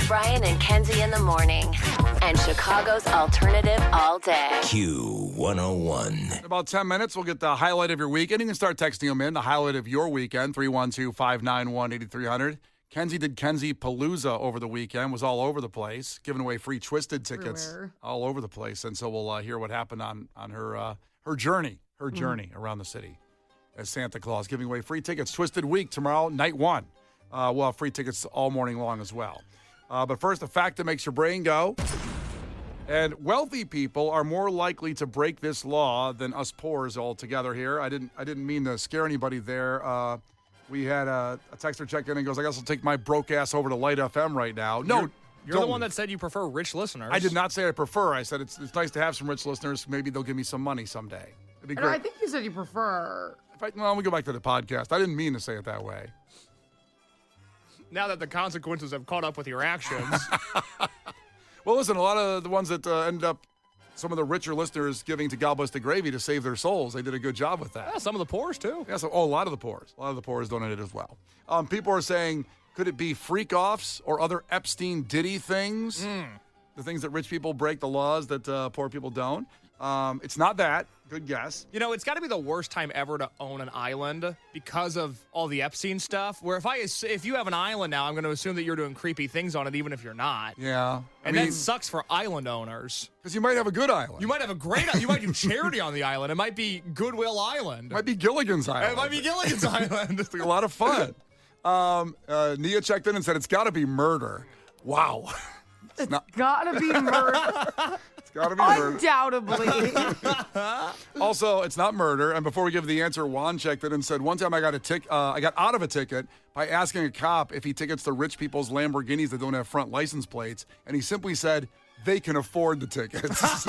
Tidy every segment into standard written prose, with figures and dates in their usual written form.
Brian and Kenzie in the morning. And Chicago's alternative all day. Q101. In about 10 minutes, we'll get the highlight of your weekend. You can start texting them in, the highlight of your weekend, 312-591-8300. Kenzie did Kenzie Palooza over the weekend, was all over the place, giving away free Twisted tickets all over the place. And so we'll hear what happened on her journey around the city as Santa Claus, giving away free tickets. Twisted Week tomorrow, night one. We'll have free tickets all morning long as well. But first, a fact that makes your brain go. And wealthy people are more likely to break this law than us poors altogether here. I didn't mean to scare anybody there. We had a texter check in and goes, I guess I'll take my broke ass over to Light FM right now. No, you're the one that said you prefer rich listeners. I did not say I prefer. I said it's nice to have some rich listeners. Maybe they'll give me some money someday. It'd be great. I think you said you prefer. Well, we go back to the podcast. I didn't mean to say it that way. Now that the consequences have caught up with your actions. Well, listen, a lot of the ones that ended up, some of the richer listeners giving to Galbusted Gravy to save their souls, they did a good job with that. Yeah, some of the poors, too. Yeah, so, a lot of the poors. A lot of the poors donated as well. People are saying, could it be freak-offs or other Epstein-Diddy things? The things that rich people break, the laws that poor people don't. It's not that. Good guess. You know, it's got to be the worst time ever to own an island because of all the Epstein stuff. Where if you have an island now, I'm going to assume that you're doing creepy things on it, even if you're not. Yeah. And that sucks for island owners. Because you might have a good island. You might have a great you might do charity on the island. It might be Goodwill Island. It might be Gilligan's Island. It might be Gilligan's Island. It's like a lot of fun. Nia checked in and said, it's got to be murder. Wow. It's gotta be murder. It's gotta be murder. Undoubtedly. Also, it's not murder. And before we give the answer, Juan checked in and said, one time I got out of a ticket by asking a cop if he tickets the rich people's Lamborghinis that don't have front license plates. And he simply said, they can afford the tickets.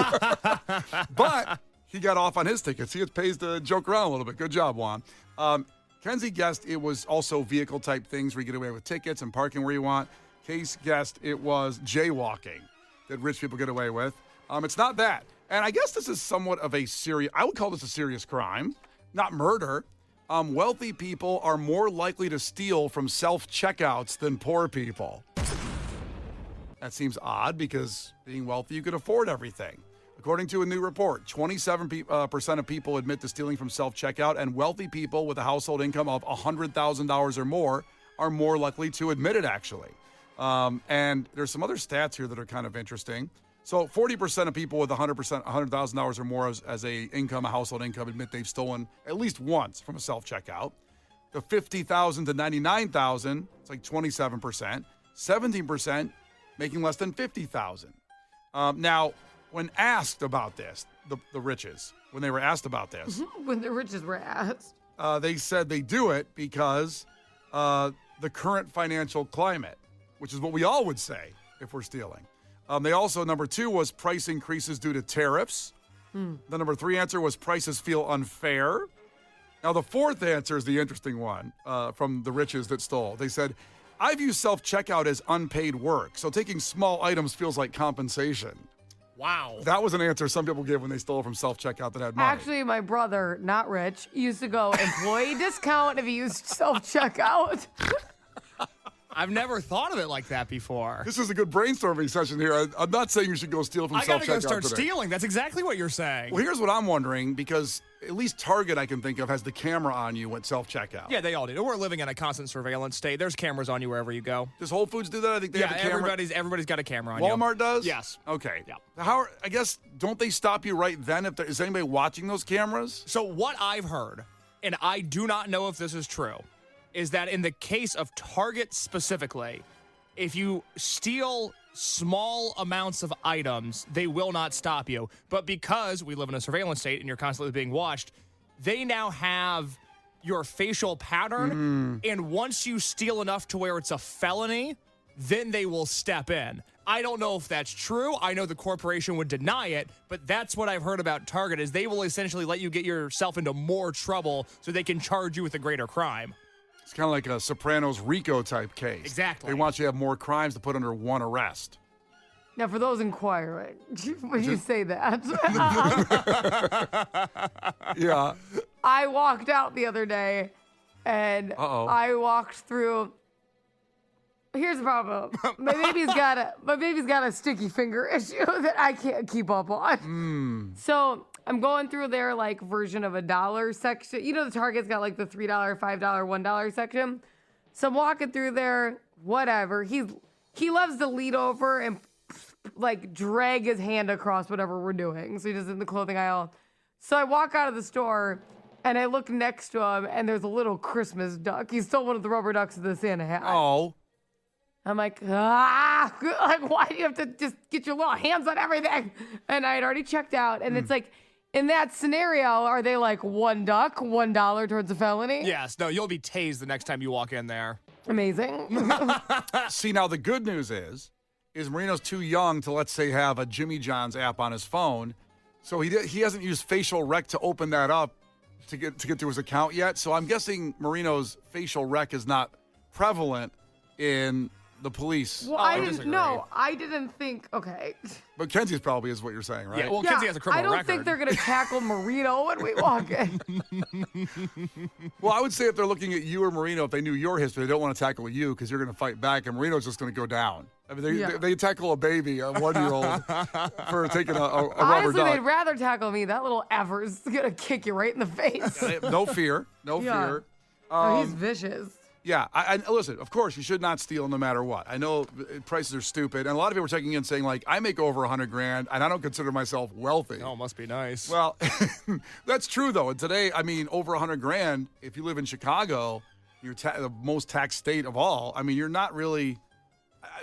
But he got off on his tickets. He pays to joke around a little bit. Good job, Juan. Kenzie guessed it was also vehicle type things where you get away with tickets and parking where you want. Case guessed it was jaywalking that rich people get away with. It's not that. And I guess this is somewhat of I would call this a serious crime, not murder. Wealthy people are more likely to steal from self-checkouts than poor people. That seems odd because being wealthy, you can afford everything. According to a new report, 27% of people admit to stealing from self-checkout, and wealthy people with a household income of $100,000 or more are more likely to admit it, actually. And there's some other stats here that are kind of interesting. So 40% of people with $100,000 or more as a household income admit they've stolen at least once from a self-checkout. The $50,000 to $99,000, it's like 27%. 17% making less than $50,000. Now, when asked about this, the riches, when they were asked about this. When the riches were asked. They said they do it because the current financial climate, which is what we all would say if we're stealing. They also, number two was price increases due to tariffs. The number three answer was prices feel unfair. Now, the fourth answer is the interesting one from the riches that stole. They said, I view self-checkout as unpaid work, so taking small items feels like compensation. Wow. That was an answer some people gave when they stole from self-checkout that had money. Actually, my brother, not rich, used to go employee discount if he used self-checkout. I've never thought of it like that before. This is a good brainstorming session here. I'm not saying you should go steal from self-checkout I gotta go start today. stealing. That's exactly what you're saying. Well, here's what I'm wondering, because at least Target I can think of has the camera on you at self-checkout. Yeah, they all do. We're living in a constant surveillance state. There's cameras on you wherever you go. Does Whole Foods do that? I think they have a camera. Everybody's got a camera on you. Walmart does? Yes. Okay. Yeah. I guess, don't they stop you right then? Is anybody watching those cameras? So what I've heard, and I do not know if this is true, is that in the case of Target specifically, if you steal small amounts of items, they will not stop you. But because we live in a surveillance state and you're constantly being watched, they now have your facial pattern. And once you steal enough to where it's a felony, then they will step in. I don't know if that's true. I know the corporation would deny it, but that's what I've heard about Target, is they will essentially let you get yourself into more trouble so they can charge you with a greater crime. It's kind of like a Sopranos RICO type case. Exactly. They want you to have more crimes to put under one arrest. Now, for those inquiring, when you say that, Yeah. I walked out the other day, and I walked through Here's the problem. My baby's got a sticky finger issue that I can't keep up on. So I'm going through their like version of a dollar section. You know, the Target's got like the $3, $5, $1 section. So I'm walking through there, whatever. He loves to lead over and like drag his hand across whatever we're doing. So he does it in the clothing aisle. So I walk out of the store and I look next to him and there's a little Christmas duck. He stole one of the rubber ducks that the Santa hat. Oh. I'm like, like, why do you have to just get your little hands on everything? And I had already checked out. And it's like, in that scenario, are they like one duck, $1 towards a felony? Yes. No, you'll be tased the next time you walk in there. Amazing. See, now the good news is Marino's too young to, let's say, have a Jimmy John's app on his phone. So he hasn't used facial rec to open that up to get to his account yet. So I'm guessing Marino's facial rec is not prevalent in the police. Well, I didn't think, okay. But Kenzie's probably is what you're saying, right? Yeah, well, Kenzie has a criminal I don't record. think they're going to tackle Marino when we walk in. Well, I would say if they're looking at you or Marino, if they knew your history, they don't want to tackle you because you're going to fight back, and Marino's just going to go down. I mean, they tackle a baby, a 1-year-old, for taking a rubber Honestly, duck. they'd rather tackle me. That little effer's going to kick you right in the face. No fear. No fear. Oh, he's vicious. Yeah, I listen, of course, you should not steal no matter what. I know prices are stupid, and a lot of people are checking in saying, like, I make over $100,000, and I don't consider myself wealthy. Oh, must be nice. Well, that's true, though. And today, I mean, over $100,000, if you live in Chicago, you're the most taxed state of all. I mean, you're not really,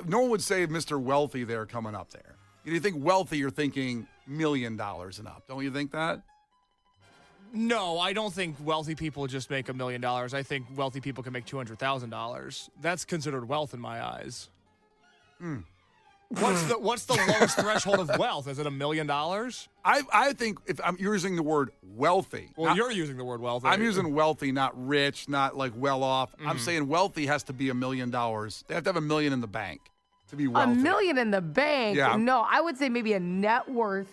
no one would say Mr. Wealthy there coming up there. If you think wealthy, you're thinking $1 million and up. Don't you think that? No, I don't think wealthy people just make $1 million. I think wealthy people can make $200,000. That's considered wealth in my eyes. What's the lowest threshold of wealth? Is it $1 million? I think if I'm using the word wealthy. Well, you're using the word wealthy. I'm using wealthy, not rich, not like well off. I'm saying wealthy has to be $1 million. They have to have $1 million in the bank to be wealthy. $1 million in the bank? Yeah. No, I would say maybe a net worth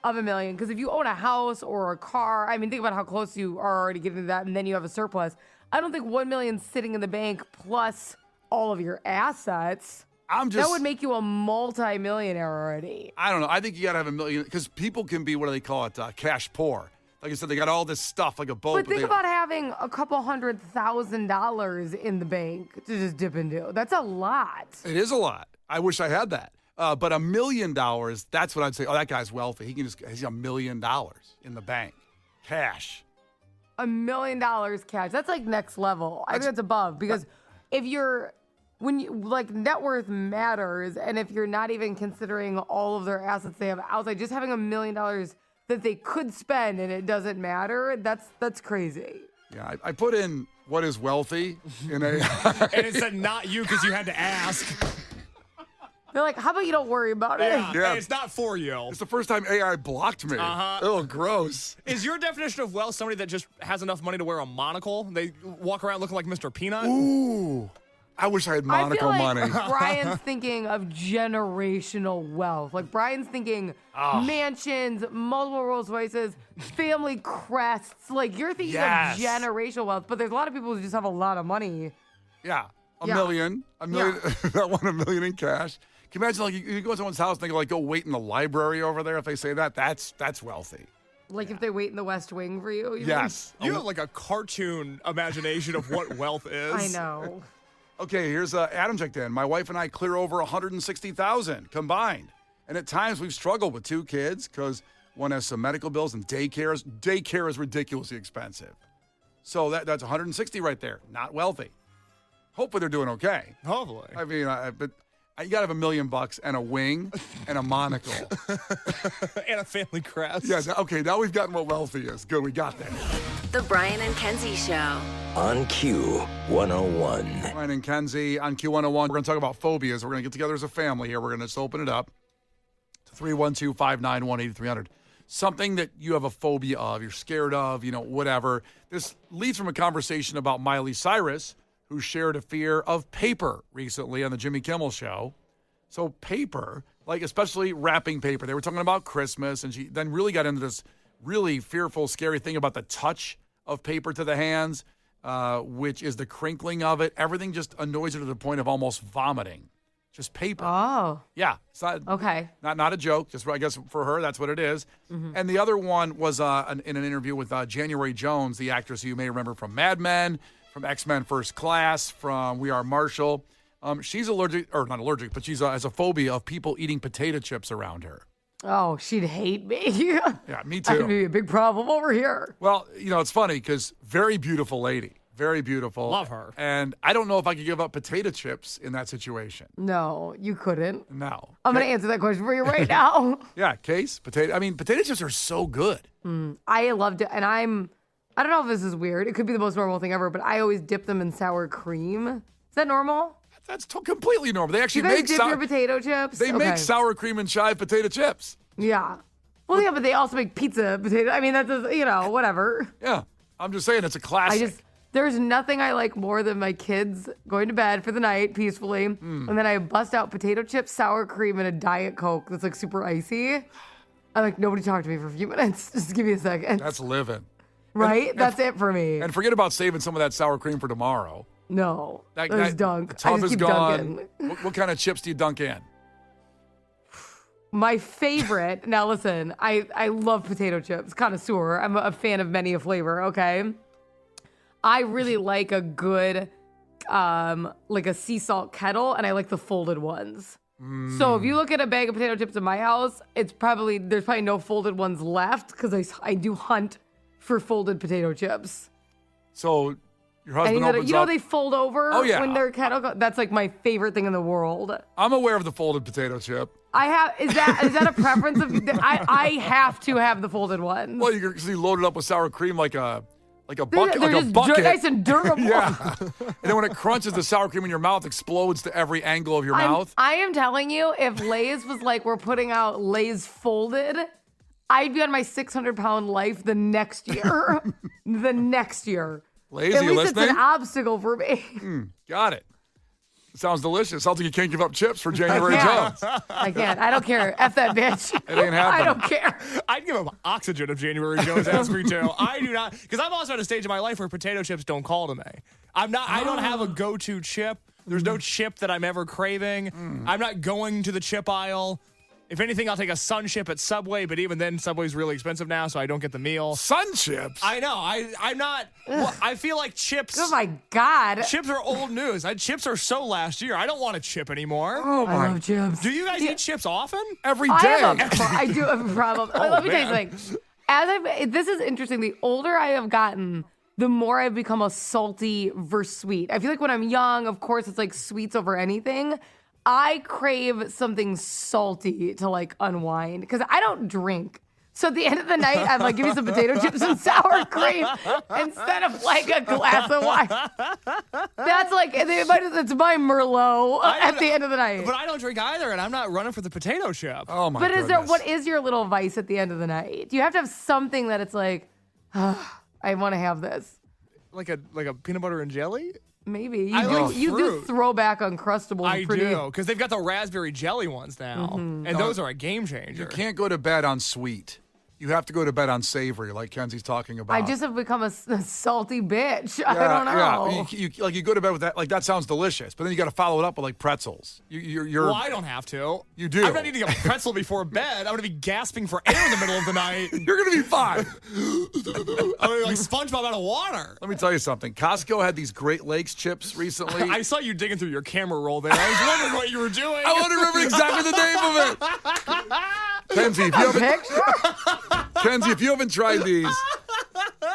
of $1 million. Because if you own a house or a car, I mean, think about how close you are already getting to that, and then you have a surplus. I don't think $1 million sitting in the bank plus all of your assets. That would make you a multi-millionaire already. I don't know. I think you got to have $1 million because people can be, what do they call it, cash poor. Like I said, they got all this stuff like a boat. But think about having a couple $100,000 in the bank to just dip into. That's a lot. It is a lot. I wish I had that. But $1 million, that's what I'd say. Oh, that guy's wealthy. He's $1 million in the bank. Cash. $1 million cash. That's like next level. I think that's above because when you like net worth matters, and if you're not even considering all of their assets they have outside, just having $1 million that they could spend and it doesn't matter, that's crazy. Yeah, I put in what is wealthy in a and it said not you because you had to ask. They're like, how about you don't worry about it? Yeah. It's not for you. It's the first time AI blocked me. Oh, gross. Is your definition of wealth somebody that just has enough money to wear a monocle? They walk around looking like Mr. Peanut? Ooh. I wish I had monocle I feel like money. Brian's thinking of generational wealth. Like Brian's thinking mansions, multiple Rolls Royces, family crests. Like you're thinking of generational wealth, but there's a lot of people who just have a lot of money. Yeah. $1 million. $1 million. That one, $1 million in cash. Can you imagine, like, you go to someone's house and they go, like, go wait in the library over there if they say that? That's wealthy. Like if they wait in the West Wing for you? Yes. You have like a cartoon imagination of what wealth is. I know. Okay, here's Adam checked in. My wife and I clear over $160,000 combined. And at times we've struggled with 2 kids because one has some medical bills and daycare. Daycare is ridiculously expensive. So that's $160 right there. Not wealthy. Hopefully they're doing okay. Hopefully. I mean, but you got to have $1 million and a wing and a monocle. And a family crest. Yeah, okay, now we've gotten what wealthy is. Good, we got that. The Brian and Kenzie Show. On Q101. Brian and Kenzie on Q101. We're going to talk about phobias. We're going to get together as a family here. We're going to just open it up to 312-591-8300. Something that you have a phobia of, you're scared of, whatever. This leads from a conversation about Miley Cyrus, who shared a fear of paper recently on the Jimmy Kimmel Show. So paper, like especially wrapping paper. They were talking about Christmas, and she then really got into this really fearful, scary thing about the touch of paper to the hands. which is the crinkling of it. Everything just annoys her to the point of almost vomiting. Just paper. Oh. Yeah. It's not, Okay. not a joke. Just I guess for her, that's what it is. And the other one was in an interview with January Jones, the actress who you may remember from Mad Men, from X-Men First Class, from We Are Marshall. She's allergic, or not allergic, but she's has a phobia of people eating potato chips around her. Oh, she'd hate me. Yeah, me too. That'd be a big problem over here. Well, it's funny because very beautiful lady. Very beautiful. Love her. And I don't know if I could give up potato chips in that situation. No, you couldn't. No. I'm going to answer that question for you right now. Yeah, Case, potato chips are so good. I loved it. And I don't know if this is weird. It could be the most normal thing ever, but I always dip them in sour cream. Is that normal? That's completely normal. They actually You guys make dip your potato chips? They make Okay. sour cream and chive potato chips. Yeah. Well, yeah, but they also make pizza potato. I mean, that's just, whatever. Yeah. I'm just saying it's a classic. There's nothing I like more than my kids going to bed for the night peacefully, and then I bust out potato chips, sour cream, and a Diet Coke that's like super icy. I'm like, nobody talk to me for a few minutes. Just give me a second. That's living. Right? That's it for me. And forget about saving some of that sour cream for tomorrow. No. That dunk. I tub just is keep gone. dunking. What kind of chips do you dunk in? My favorite, now listen, I love potato chips, connoisseur. I'm a fan of many a flavor, okay? I really like a good, like a sea salt kettle, and I like the folded ones. So if you look at a bag of potato chips in my house, there's probably no folded ones left because I do hunt for folded potato chips. So your husband And opens up. they fold over when they're kettle. That's like my favorite thing in the world. I'm aware of the folded potato chip. Is that a preference of? I have to have the folded ones. Well, you load it up with sour cream like a bucket. They're Like a just bucket. nice and durable. Yeah. And then when it crunches, the sour cream in your mouth explodes to every angle of your mouth. I am telling you, if Lay's was like, we're putting out Lay's folded, I'd be on my 600-pound life the next year. The next year. Lay's, At are you least it's listening? an obstacle for me. Got it. Sounds delicious. Sounds like you can't give up chips for January Jones. I can't. I don't care. F that bitch. It ain't happening. I don't care. I'd give up oxygen if January Jones asked me to. I do not, because I'm also at a stage in my life where potato chips don't call to me. I don't have a go-to chip. There's no chip that I'm ever craving. I'm not going to the chip aisle. If anything, I'll take a Sun Chip at Subway, but even then, Subway's really expensive now, so I don't get the meal. Sun chips? I know. I'm not. Well, I feel like chips. Oh my God. Chips are old news. Chips are so last year. I don't want a chip anymore. Oh, I my. love chips. Do you guys eat chips often? Every I day. do have a problem. Let me tell you man. something. This is interesting. The older I have gotten, the more I've become a salty versus sweet. I feel like when I'm young, of course, it's like sweets over anything. I crave something salty to like unwind because I don't drink. So at the end of the night, I'm like, give me some potato chips and sour cream instead of like a glass of wine. That's like, it's my Merlot at the end of the night. But I don't drink either, and I'm not running for the potato chip. Oh, my But goodness. what is your little vice at the end of the night? Do you have to have something that it's like, I want to have this? Like a peanut butter and jelly? Maybe. I like You do fruit. throw back Uncrustables. I pretty. do, because they've got the raspberry jelly ones now, and those are a game changer. You can't go to bed on sweet. You have to go to bed on savory, like Kenzie's talking about. I just have become a salty bitch. I don't know. Yeah. You go to bed with that. Like that sounds delicious, but then you got to follow it up with like pretzels. You're. Well, I don't have to. You do. I'm not eating a pretzel before bed. I'm going to be gasping for air in the middle of the night. You're gonna be fine. I'm going to be like SpongeBob out of water. Let me tell you something. Costco had these Great Lakes chips recently. I saw you digging through your camera roll there. I was wondering what you were doing. I want to remember exactly the name of it. Kenzie, if you haven't tried these,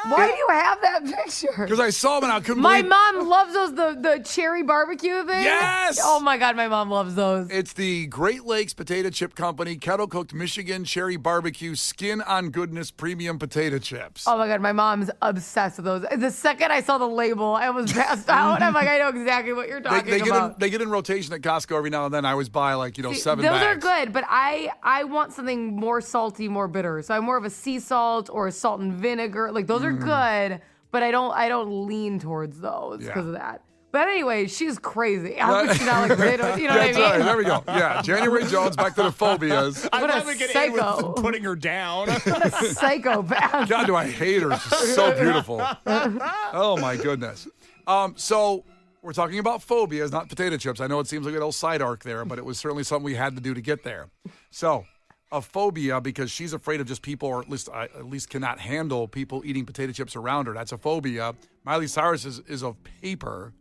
Why do you have that picture? because I saw them and I couldn't My believe. mom loves those, the cherry barbecue thing. Yes! Oh my God, my mom loves those. It's the Great Lakes Potato Chip Company, kettle cooked Michigan cherry barbecue, skin on goodness premium potato chips. Oh my God, my mom's obsessed with those. The second I saw the label, I was passed out. I'm like, I know exactly what you're talking about. They get in rotation at Costco every now and then. I always buy like, See, 7 those bags. are good, but I want something more salty, more bitter. So I'm more of a sea salt or a salt and vinegar. Like those are good, but I don't lean towards those because of that. But anyway, she's crazy. How could she not like potatoes? You know what I mean? Right. There we go. Yeah, January Jones, back to the phobias. I'd What a rather get in psycho. with putting her down. What a psychopath. God, do I hate her. She's so beautiful. Oh, my goodness. So we're talking about phobias, not potato chips. I know it seems like a little side arc there, but it was certainly something we had to do to get there. So a phobia, because she's afraid of just people, or at least cannot handle people eating potato chips around her. That's a phobia. Miley Cyrus is of paper.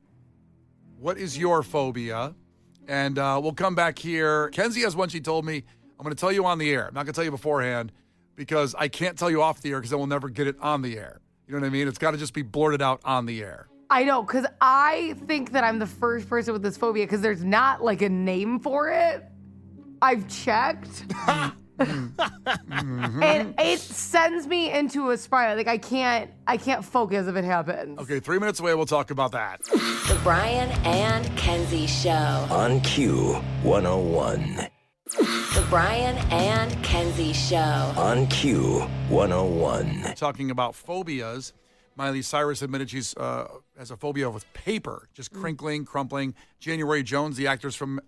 What is your phobia? And we'll come back here. Kenzie has one she told me. I'm going to tell you on the air. I'm not going to tell you beforehand because I can't tell you off the air because then we'll never get it on the air. You know what I mean? It's got to just be blurted out on the air. I know, because I think that I'm the first person with this phobia because there's not like a name for it. I've checked. And it sends me into a spiral. Like I can't focus if it happens. Okay, 3 minutes away, we'll talk about that. The Brian and Kenzie Show. On Q 101. The Brian and Kenzie Show. On Q 101. Talking about phobias, Miley Cyrus admitted she's has a phobia with paper, just crinkling, crumpling. January Jones, the actress from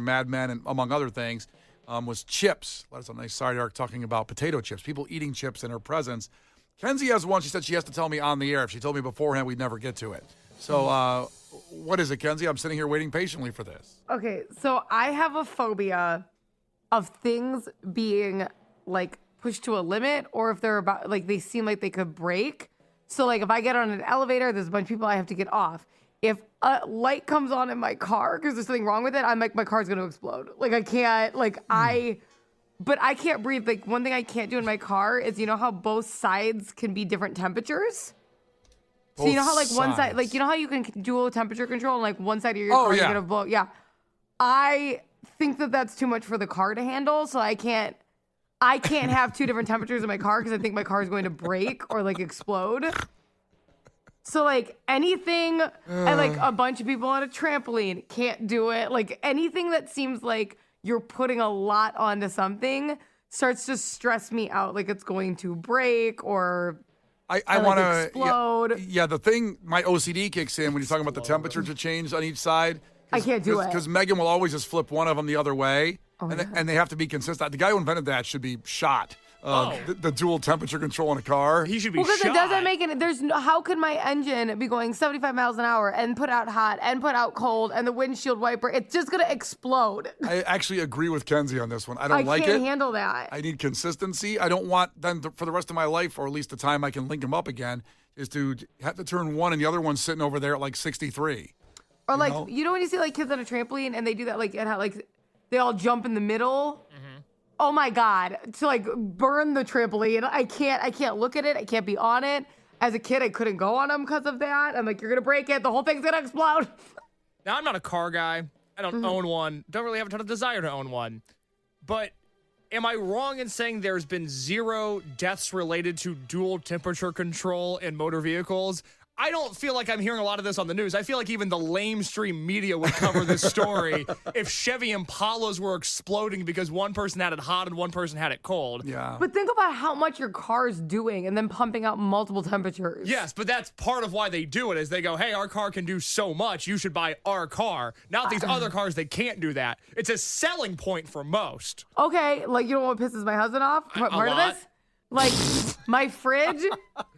Mad Men, and among other things, was chips. Let us a nice side arc talking about potato chips, people eating chips in her presence. Kenzie has one. She said she has to tell me on the air. If she told me beforehand, we'd never get to it. So what is it, Kenzie? I'm sitting here waiting patiently for this. Okay, so I have a phobia of things being like pushed to a limit, or if they're about like they seem like they could break. So like if I get on an elevator, there's a bunch of people I have to get off. If a light comes on in my car because there's something wrong with it, I'm like, my car's gonna explode. Like I can't, but I can't breathe. Like one thing I can't do in my car is, you know how both sides can be different temperatures? So you know how like one side, like you know how you can dual temperature control and like one side of your car you're gonna blow. Yeah. I think that that's too much for the car to handle. So I can't have two different temperatures in my car because I think my car is going to break or like explode. So like anything, and like a bunch of people on a trampoline can't do it. Like anything that seems like you're putting a lot onto something starts to stress me out. Like it's going to break or I want to explode. Yeah, the thing, my OCD kicks in when you're talking about the temperature to change on each side. I can't do it. Because Megan will always just flip one of them the other way, and they have to be consistent. The guy who invented that should be shot. The dual temperature control in a car. He should be because shot. it doesn't make any. How could my engine be going 75 miles an hour and put out hot and put out cold and the windshield wiper? It's just gonna explode. I actually agree with Kenzie on this one. I don't like it. I can't handle that. I need consistency. I don't want then for the rest of my life, or at least the time I can link them up again, is to have to turn one and the other one's sitting over there at like 63. Or like you know when you see like kids on a trampoline and they do that like they all jump in the middle. Mm-hmm. Oh my God, to like burn the trampoline. I can't look at it. I can't be on it. As a kid, I couldn't go on them because of that. I'm like, you're going to break it. The whole thing's going to explode. Now, I'm not a car guy. I don't own one. Don't really have a ton of desire to own one. But am I wrong in saying there's been 0 deaths related to dual temperature control in motor vehicles? I don't feel like I'm hearing a lot of this on the news. I feel like even the lamestream media would cover this story if Chevy Impalas were exploding because one person had it hot and one person had it cold. Yeah. But think about how much your car's doing and then pumping out multiple temperatures. Yes, but that's part of why they do it is they go, hey, our car can do so much. You should buy our car. Not these other cars that can't do that. It's a selling point for most. Okay, like you know what pisses my husband off? Part of lot. this? Like my fridge,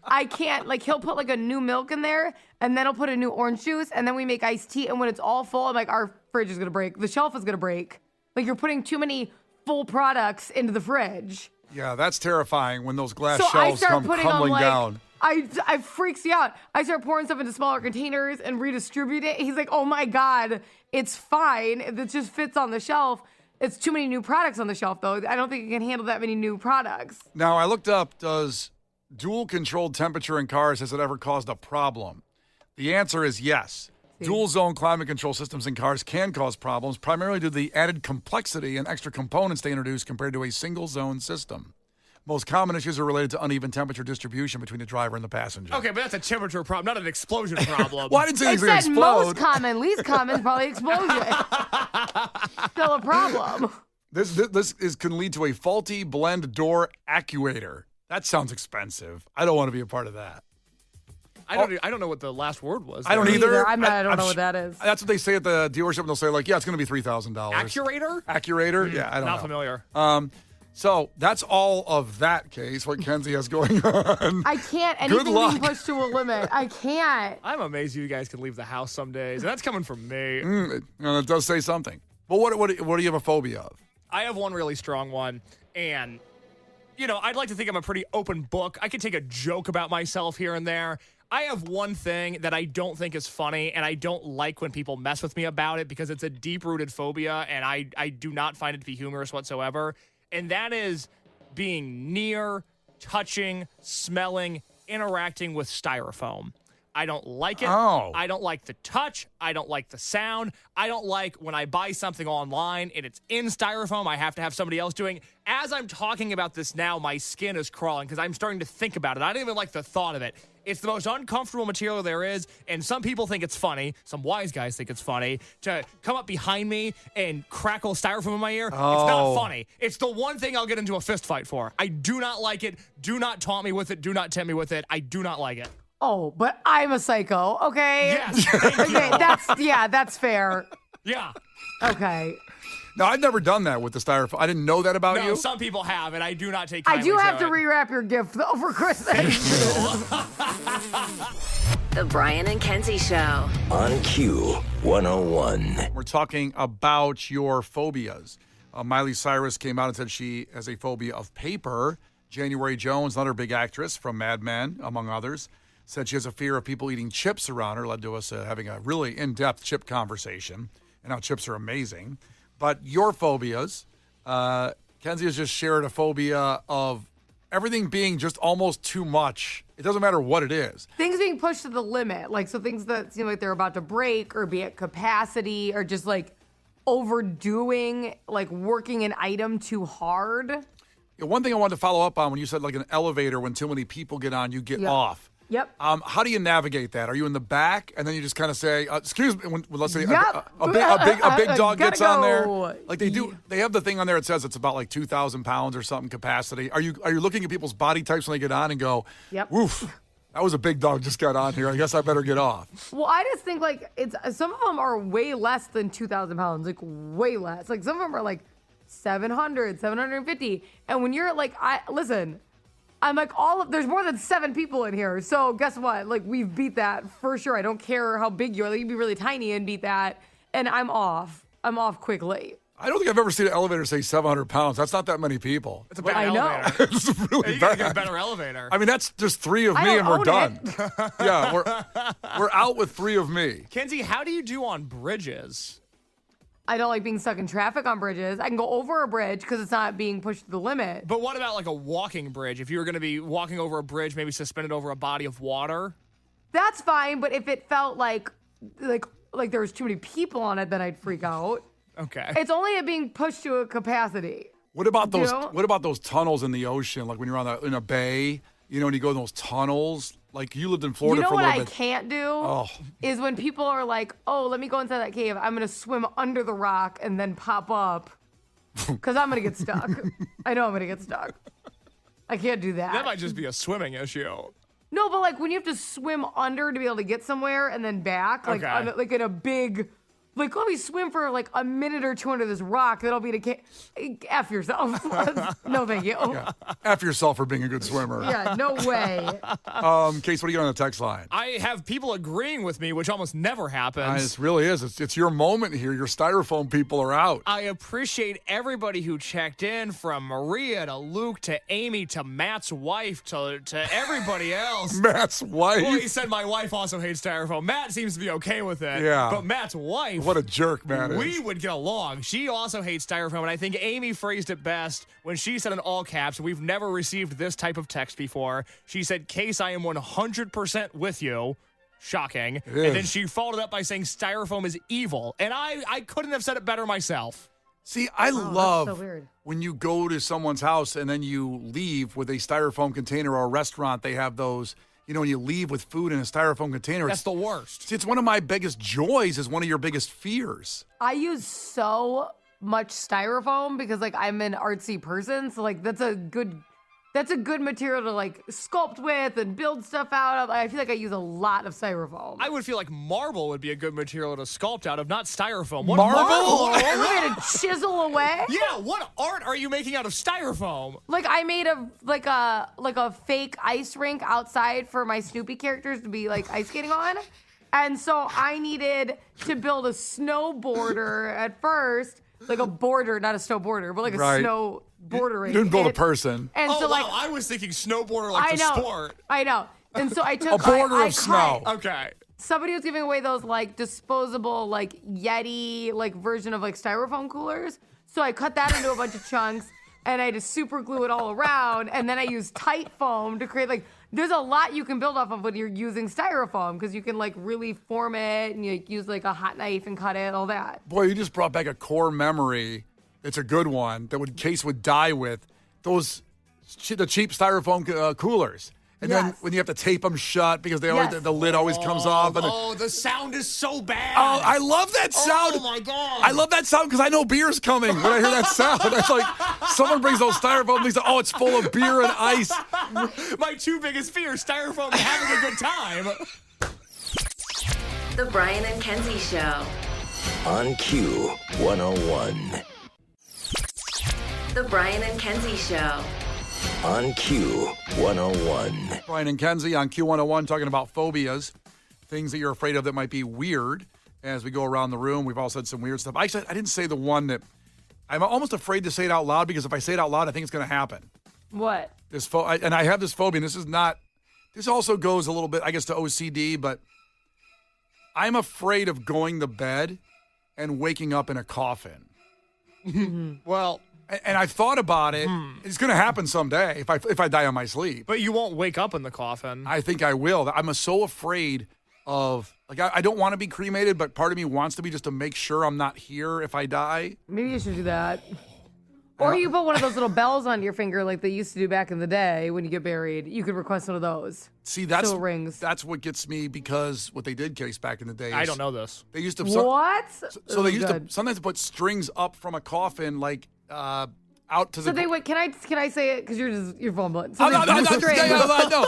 I can't, like he'll put like a new milk in there and then he'll put a new orange juice and then we make iced tea and when it's all full, I'm like, our fridge is going to break. The shelf is going to break. Like you're putting too many full products into the fridge. Yeah, that's terrifying when those glass So I shelves start come putting crumbling on like, down. I freaks you out. I start pouring stuff into smaller containers and redistribute it. He's like, oh my God, it's fine. It just fits on the shelf. It's too many new products on the shelf, though. I don't think it can handle that many new products. Now, I looked up, does dual controlled temperature in cars, has it ever caused a problem? The answer is yes. Dual zone climate control systems in cars can cause problems, primarily due to the added complexity and extra components they introduce compared to a single zone system. Most common issues are related to uneven temperature distribution between the driver and the passenger. Okay, but that's a temperature problem, not an explosion problem. Well, I didn't say it's It going to said explode. most common, least common is probably explosion. Still a problem. This can lead to a faulty blend door actuator. That sounds expensive. I don't want to be a part of that. I don't know what the last word was. I don't there. either. I don't know what that is. That's what they say at the dealership. And they'll say, like, yeah, it's going to be $3,000. Accurator? Accurator? Yeah, I don't know. Not familiar. So that's all of that case, what Kenzie has going on. I can't. Good Anything luck. being pushed to a limit. I can't. I'm amazed you guys can leave the house some days. And that's coming from me. It does say something. But what do you have a phobia of? I have one really strong one. And, I'd like to think I'm a pretty open book. I can take a joke about myself here and there. I have one thing that I don't think is funny, and I don't like when people mess with me about it because it's a deep-rooted phobia, and I do not find it to be humorous whatsoever. And that is being near, touching, smelling, interacting with styrofoam. I don't like it. Oh. I don't like the touch. I don't like the sound. I don't like when I buy something online and it's in styrofoam, I have to have somebody else doing. As I'm talking about this now, my skin is crawling because I'm starting to think about it. I don't even like the thought of it. It's the most uncomfortable material there is, and some people think it's funny. Some wise guys think it's funny to come up behind me and crackle styrofoam in my ear. It's not funny. It's the one thing I'll get into a fist fight for. I do not like it. Do not taunt me with it. Do not tempt me with it. I do not like it. Oh, but I'm a psycho, okay? Yes, thank you. Okay, that's fair. Yeah. Okay. No, I've never done that with the styrofoam. I didn't know that about No, you. some people have, and I do not take I kindly do have to it. rewrap your gift though for Christmas. The Brian and Kenzie Show. On Q 101. We're talking about your phobias. Miley Cyrus came out and said she has a phobia of paper. January Jones, another big actress from Mad Men, among others, said she has a fear of people eating chips around her, led to us having a really in-depth chip conversation, and how chips are amazing. But your phobias, Kenzie has just shared a phobia of everything being just almost too much. It doesn't matter what it is. Things being pushed to the limit, like so things that seem like they're about to break or be at capacity or just like overdoing, like working an item too hard. One thing I wanted to follow up on when you said like an elevator, when too many people get on, you get off. Yep. How do you navigate that? Are you in the back and then you just kind of say, "Excuse me"? When, let's say Yep. a big dog Gotta gets on there, go. like they do. They have the thing on there. It says it's about like 2,000 pounds or something capacity. Are you looking at people's body types when they get on and go, Yep. "Woof, that was a big dog just got on here. I guess I better get off." Well, I just think like it's some of them are way less than 2,000 pounds, like way less. Like some of them are like 700, 750. And when you're like, I'm like there's more than 7 people in here. So guess what? Like we've beat that for sure. I don't care how big you are. Like, you can be really tiny and beat that. And I'm off quickly. I don't think I've ever seen an elevator say 700 pounds. That's not that many people. It's a bad I know. elevator. It's really You bad. gotta get a better elevator. I mean, that's just 3 of I me don't and we're own done. it. Yeah, we're out with 3 of me. Kenzie, how do you do on bridges? I don't like being stuck in traffic on bridges. I can go over a bridge because it's not being pushed to the limit. But what about like a walking bridge? If you were going to be walking over a bridge, maybe suspended over a body of water? That's fine, but if it felt like there was too many people on it, then I'd freak out. Okay. It's only it being pushed to a capacity. What about those? You know? What about those tunnels in the ocean? Like when you're in a bay, and you go in those tunnels. Like you lived in Florida You know for a what little I bit. can't do Oh. is when people are like, "Oh, let me go inside that cave. I'm gonna swim under the rock and then pop up because I'm gonna get stuck." I know I'm gonna get stuck. I can't do that. That might just be a swimming issue. No, but like when you have to swim under to be able to get somewhere and then back, like Okay. like in a big. Like, let me swim for like a minute or two under this rock. That'll be the F yourself. No, thank you. Yeah. F yourself for being a good swimmer. Yeah, no way. Case, what do you got on the text line? I have people agreeing with me, which almost never happens. It really is. It's your moment here. Your styrofoam people are out. I appreciate everybody who checked in, from Maria to Luke to Amy to Matt's wife to everybody else. Matt's wife. Well, he said my wife also hates styrofoam. Matt seems to be okay with it. Yeah. But Matt's wife. What a jerk, Matt is. We would get along. She also hates styrofoam, and I think Amy phrased it best when she said in all caps, "We've never received this type of text before." She said, "Case, I am 100% with you." Shocking. And then is. she followed it up by saying styrofoam is evil. And I couldn't have said it better myself. See, I love so weird. when you go to someone's house and then you leave with a styrofoam container, or a restaurant, they have those, when you leave with food in a styrofoam container. That's the worst. See, it's one of my biggest joys, is one of your biggest fears. I use so much styrofoam because like I'm an artsy person. So like that's a good That's a good material to like sculpt with and build stuff out of. I feel like I use a lot of styrofoam. I would feel like marble would be a good material to sculpt out of, not styrofoam. Marble? We're gonna chisel away. Yeah, what art are you making out of styrofoam? Like I made a fake ice rink outside for my Snoopy characters to be like ice skating on. And so I needed to build a snowboarder at first, like a border, not a snowboarder, but like a snow bordering. You didn't build a person. And Oh, so like wow, I was thinking snowboarder like I the know, sport. I know. And so I took A border I of snow. Okay. Somebody was giving away those like disposable like Yeti like version of like styrofoam coolers. So I cut that into a bunch of chunks and I just super glue it all around. And then I used tight foam to create like, there's a lot you can build off of when you're using styrofoam because you can like really form it and you use like a hot knife and cut it, all that. Boy, you just brought back a core memory. It's a good one that Case would die with. The cheap styrofoam coolers. And then when you have to tape them shut because they always, the lid always comes off. And the sound is so bad. Oh, I love that sound. Oh, my God. I love that sound because I know beer's coming when I hear that sound. It's like someone brings those styrofoam things. Oh, it's full of beer and ice. My two biggest fears, styrofoam and having a good time. The Brian and Kenzie Show. On Q101. The Brian and Kenzie Show. On Q101. Brian and Kenzie on Q101 talking about phobias, things that you're afraid of that might be weird. As we go around the room, we've all said some weird stuff. I didn't say the one that I'm almost afraid to say it out loud because if I say it out loud, I think it's going to happen. What? And I have this phobia, and this also goes a little bit, I guess, to OCD, but I'm afraid of going to bed and waking up in a coffin. Well, and I've thought about it. It's going to happen someday if I die on my sleep. but you won't wake up in the coffin. I think I will. I'm so afraid of, like, I don't want to be cremated, but part of me wants to be just to make sure I'm not here if I die. Maybe you should do that. Or you put one of those little bells on your finger like they used to do back in the day when you get buried. You could request one of those. See, that's So it rings. That's what gets me because what they did, Case, back in the day. I don't know this. They used to. What? So they used Good. to sometimes put strings up from a coffin, like out to the. So they wait. Can I say it? Because you're fumbling. So Oh, they no, put strings. no.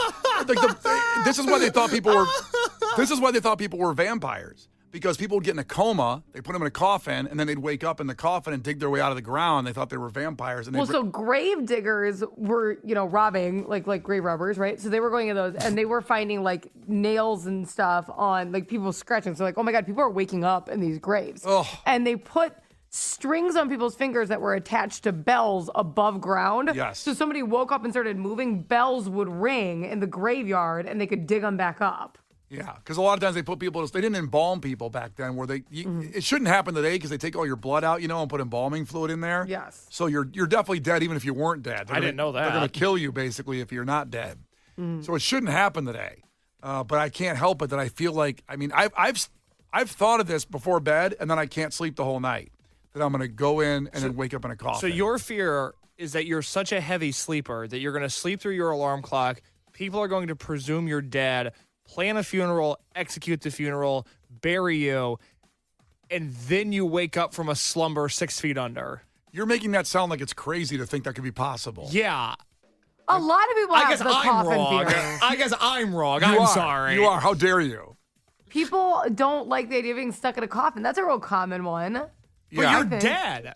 This is why they thought people were. This is why they thought people were vampires. Because people would get in a coma, they put them in a coffin, and then they'd wake up in the coffin and dig their way out of the ground. They thought they were vampires. And Well, so grave diggers were, robbing, like grave robbers, right? So they were going in those, and they were finding, like, nails and stuff on, like, people scratching. So, like, oh, my God, people are waking up in these graves. Ugh. And they put strings on people's fingers that were attached to bells above ground. Yes. So somebody woke up and started moving, bells would ring in the graveyard, and they could dig them back up. Yeah, because a lot of times they put people. They didn't embalm people back then. Where it shouldn't happen today because they take all your blood out, and put embalming fluid in there. Yes. So you're definitely dead even if you weren't dead. I didn't know that. They're going to kill you basically if you're not dead. So it shouldn't happen today. But I can't help it that I feel like I've thought of this before bed and then I can't sleep the whole night. That I'm going to go in and then wake up in a coffin. So your fear is that you're such a heavy sleeper that you're going to sleep through your alarm clock. People are going to presume you're dead, plan a funeral, execute the funeral, bury you, and then you wake up from a slumber 6 feet under. You're making that sound like it's crazy to think that could be possible. Yeah. A lot of people I have guess the I'm coffin wrong. fear. I guess I'm wrong. You I'm are. sorry. You are. How dare you? People don't like the idea of being stuck in a coffin. That's a real common one. But Yeah. you're think. dead.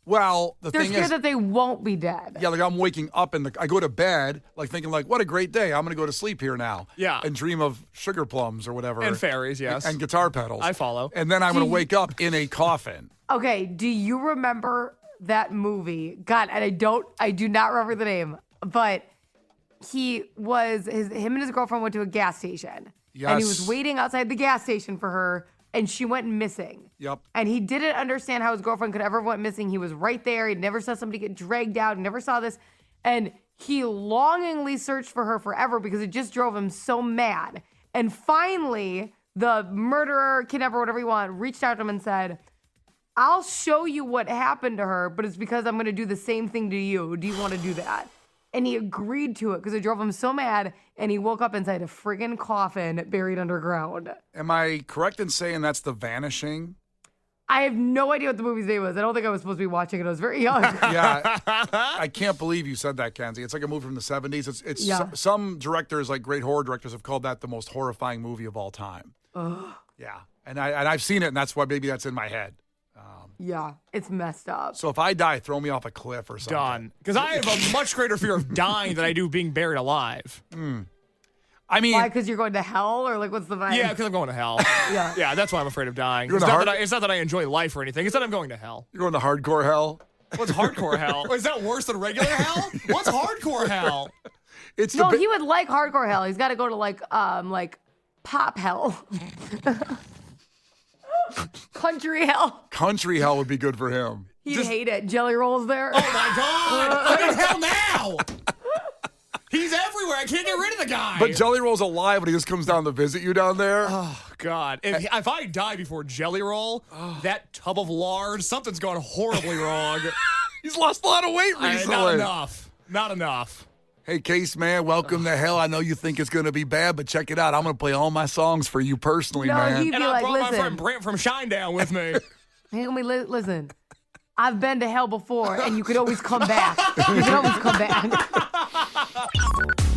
Well, the They're thing scared is, that they won't be dead. yeah, like I'm waking up I go to bed like thinking like, what a great day. I'm going to go to sleep here now. Yeah. And dream of sugar plums or whatever. And fairies, yes. And guitar pedals. I follow. And then I'm going to wake up in a coffin. Okay, do you remember that movie? God, and I do not remember the name, but him and his girlfriend went to a gas station. Yes. And he was waiting outside the gas station for her, and she went missing. Yep. And he didn't understand how his girlfriend could ever went missing. He was right there. He never saw somebody get dragged out. He never saw this. And he longingly searched for her forever because it just drove him so mad. And finally, the murderer, kidnapper, whatever you want, reached out to him and said, I'll show you what happened to her, but it's because I'm going to do the same thing to you. Do you want to do that? And he agreed to it because it drove him so mad, and he woke up inside a friggin' coffin buried underground. Am I correct in saying that's The Vanishing? I have no idea what the movie's name was. I don't think I was supposed to be watching it. I was very young. Yeah, I can't believe you said that, Kenzie. It's like a movie from the 70s. It's some directors, like great horror directors, have called that the most horrifying movie of all time. Yeah, and I've seen it, and that's why maybe that's in my head. Yeah, it's messed up. So if I die, throw me off a cliff or something. Done. Because I have a much greater fear of dying than I do being buried alive. I mean, Why? Because you're going to hell, or like what's the vibe? Yeah, because I'm going to hell. Yeah, that's why I'm afraid of dying. You're It's going not, to it's not that I enjoy life or anything. It's that I'm going to hell. you're going to hardcore hell. What's hardcore hell? Is that worse than regular hell? What's hardcore hell? It's No, the he would like hardcore hell. He's got to go to like pop hell. Country hell. country hell would be good for him. He'd hate it. Jelly rolls there. Oh my God! I'm in hell now! He's everywhere. I can't get rid of the guy. But Jelly Roll's alive, and he just comes down to visit you down there. Oh, God. If I die before Jelly Roll, that tub of lard, something's gone horribly wrong. He's lost a lot of weight recently. Not enough. Not enough. Hey, Case Man, welcome to hell. I know you think it's going to be bad, but check it out. I'm going to play all my songs for you personally, No, man. he'd be And I like, brought my listen. friend Brent from Shinedown with me. Hey, listen. I've been to hell before, and you could always come back. You can always come back.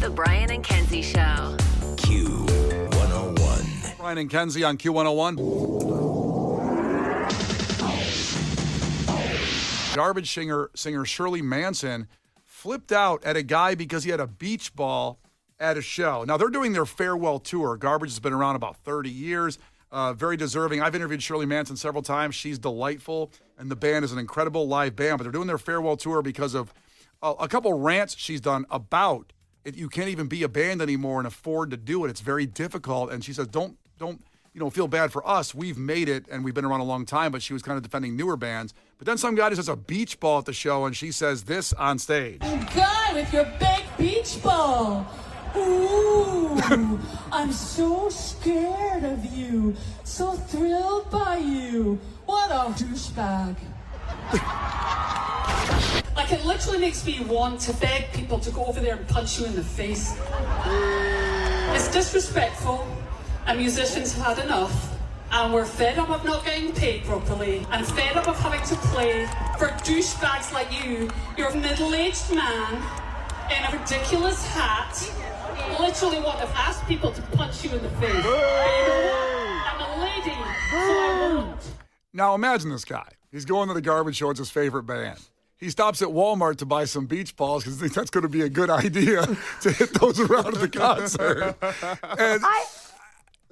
The Brian and Kenzie Show. Q101. Brian and Kenzie on Q101. Garbage singer Shirley Manson flipped out at a guy because he had a beach ball at a show. Now, they're doing their farewell tour. Garbage has been around about 30 years. Very deserving. I've interviewed Shirley Manson several times. She's delightful, and the band is an incredible live band. But they're doing their farewell tour because of a couple rants she's done about it. You can't even be a band anymore and afford to do it. It's very difficult. And she says, don't feel bad for us. We've made it, and we've been around a long time. But she was kind of defending newer bands. But then some guy just has a beach ball at the show, and she says this on stage. Guy with your big beach ball. Ooh, I'm so scared of you, so thrilled by you. What a douchebag. Like, it literally makes me want to beg people to go over there and punch you in the face. It's disrespectful, and musicians have had enough. And we're fed up of not getting paid properly, and fed up of having to play for douchebags like you. You're a middle-aged man in a ridiculous hat. Literally want to ask people to punch you in the face. But you know what? I'm a lady, so I won't. Now imagine this guy. He's going to the Garbage Show. It's his favorite band. He stops at Walmart to buy some beach balls because he thinks that's going to be a good idea to hit those around at the concert. And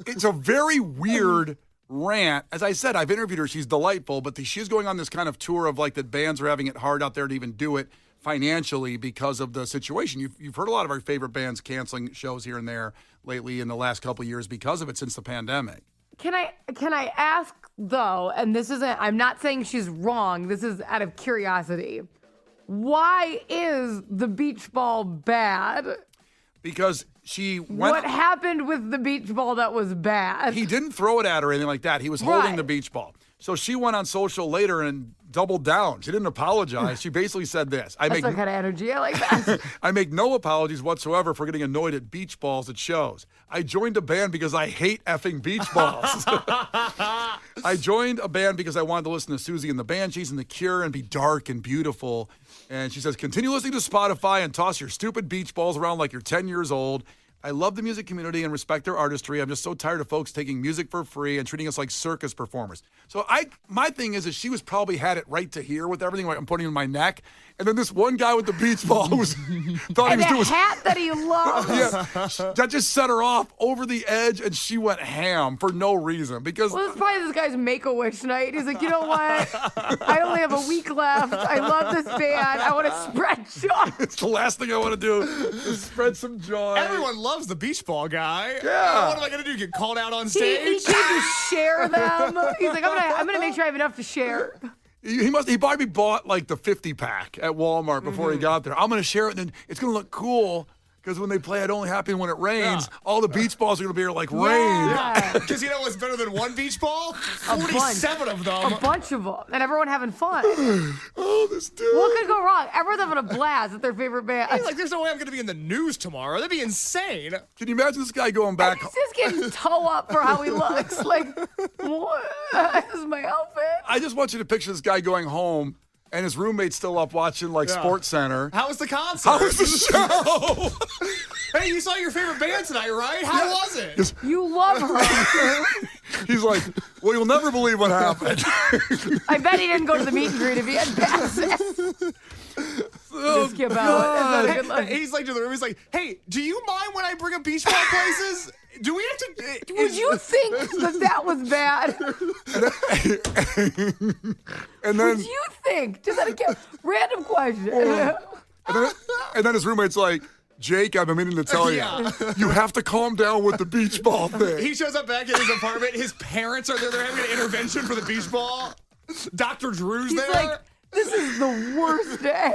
it's a very weird rant. As I said, I've interviewed her. She's delightful, but she's going on this kind of tour of like that bands are having it hard out there to even do it financially because of the situation. You've heard a lot of our favorite bands canceling shows here and there lately in the last couple of years because of it since the pandemic. Can I ask though, and this isn't, I'm not saying she's wrong, this is out of curiosity. Why is the beach ball bad? Because she went. What happened with the beach ball that was bad? He didn't throw it at her or anything like that. He was holding Right. the beach ball. So she went on social later and doubled down. She didn't apologize. She basically said this. That's the kind of energy I like that. I make no apologies whatsoever for getting annoyed at beach balls at shows. I joined a band because I hate effing beach balls. I joined a band because I wanted to listen to Susie and the Banshees and The Cure and be dark and beautiful. And she says, continue listening to Spotify and toss your stupid beach balls around like you're 10 years old. I love the music community and respect their artistry. I'm just so tired of folks taking music for free and treating us like circus performers. So my thing is she was probably had it right to here with everything I'm putting in my neck. And then this one guy with the beach ball thought And he a was doing hat that he loves. yeah, that just set her off over the edge, and she went ham for no reason. Because Well, it's probably this guy's Make-A-Wish night. He's like, you know what? I only have a week left. I love this band. I want to spread joy. it's the last thing I want to do is spread some joy. Everyone loves the beach ball guy. Yeah. What am I going to do? Get called out on He stage? came to share them. He's like, I'm gonna make sure I have enough to share. He probably bought like the 50-pack at Walmart before he got there. I'm going to share it, and then it's going to look cool because when they play It Only Happens When It Rains, all the beach balls are going to be here like rain. Yeah. Because you know what's better than one beach ball? 47 of them. A bunch of them, and everyone having fun. Oh Oh, this dude. What could go wrong? Everyone's having a blast at their favorite band. He's like, there's no way I'm going to be in the news tomorrow. That'd be insane. Can you imagine this guy going back? He's just getting toe up for how he looks. Like, what? This is my outfit. I just want you to picture this guy going home and his roommate's still up watching like Sports Center. How was the concert? How was the show? Hey, you saw your favorite band tonight, right? How was it? You love her. He's like, well, you'll never believe what happened. I bet he didn't go to the meet and greet if he had passes. Just skip out. That's not a good look. He's like to the room. He's like, "Hey, do you mind when I bring up beach ball places? Do we have to?" Would you think that was bad? And then, Would you think? Just out of random question. and then his roommate's like, Jake, I've been meaning to tell you, you have to calm down with the beach ball thing. He shows up back in his apartment. His parents are there. They're having an intervention for the beach ball. Dr. Drew's He's there. like, this is the worst day.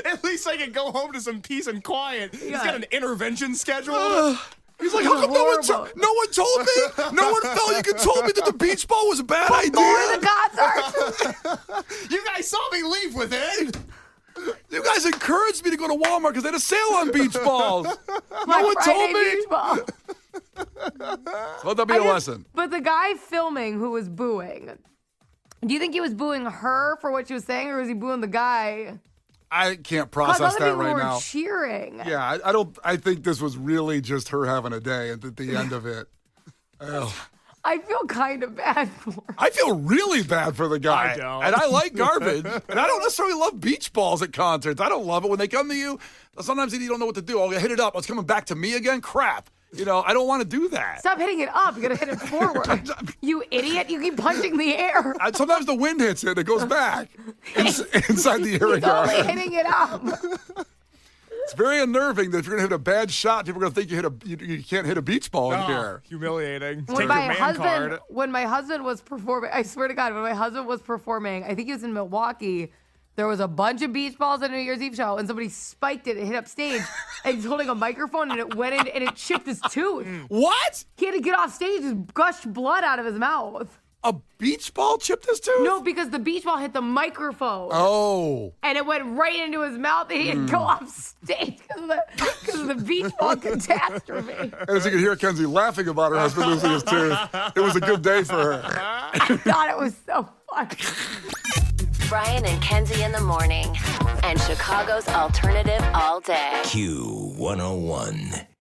At least I can go home to some peace and quiet. He's got an intervention scheduled. He's like, how come no one told me? No one felt you could told me that the beach ball was a bad idea. Before the concert. You guys saw me leave with it. You guys encouraged me to go to Walmart because they had a sale on beach balls. No one told me. Beach ball. Let that be a lesson. But the guy filming who was booing, do you think he was booing her for what she was saying, or was he booing the guy? I can't Because process other that people right were now. cheering. Yeah, I don't. I think this was really just her having a day at the end of it. Oh. I feel kind of bad for her. I feel really bad for the guy. I don't. And I like garbage. And I don't necessarily love beach balls at concerts. I don't love it when they come to you. Sometimes you don't know what to do. Oh, hit it up. It's coming back to me again? Crap. You know, I don't want to do that. Stop hitting it up. You gotta hit it forward. You idiot. You keep punching the air. Sometimes the wind hits it. It goes back inside the area He's guard. only hitting it up. It's very unnerving that if you're going to hit a bad shot, people are going to think you can't hit a beach ball in here. Humiliating. When Take my your man husband, card. when my husband was performing, I swear to God, when my husband was performing, I think he was in Milwaukee. There was a bunch of beach balls at a New Year's Eve show, and somebody spiked it and hit up stage. And he's holding a microphone, and it went in, and it chipped his tooth. What? He had to get off stage and gush blood out of his mouth. A beach ball chipped his tooth? No, because the beach ball hit the microphone. Oh. And it went right into his mouth, and he had to go off stage because of the beach ball catastrophe. And as you can hear Kenzie laughing about her husband losing his tooth, it was a good day for her. I thought it was so funny. Brian and Kenzie in the morning. And Chicago's alternative all day. Q101.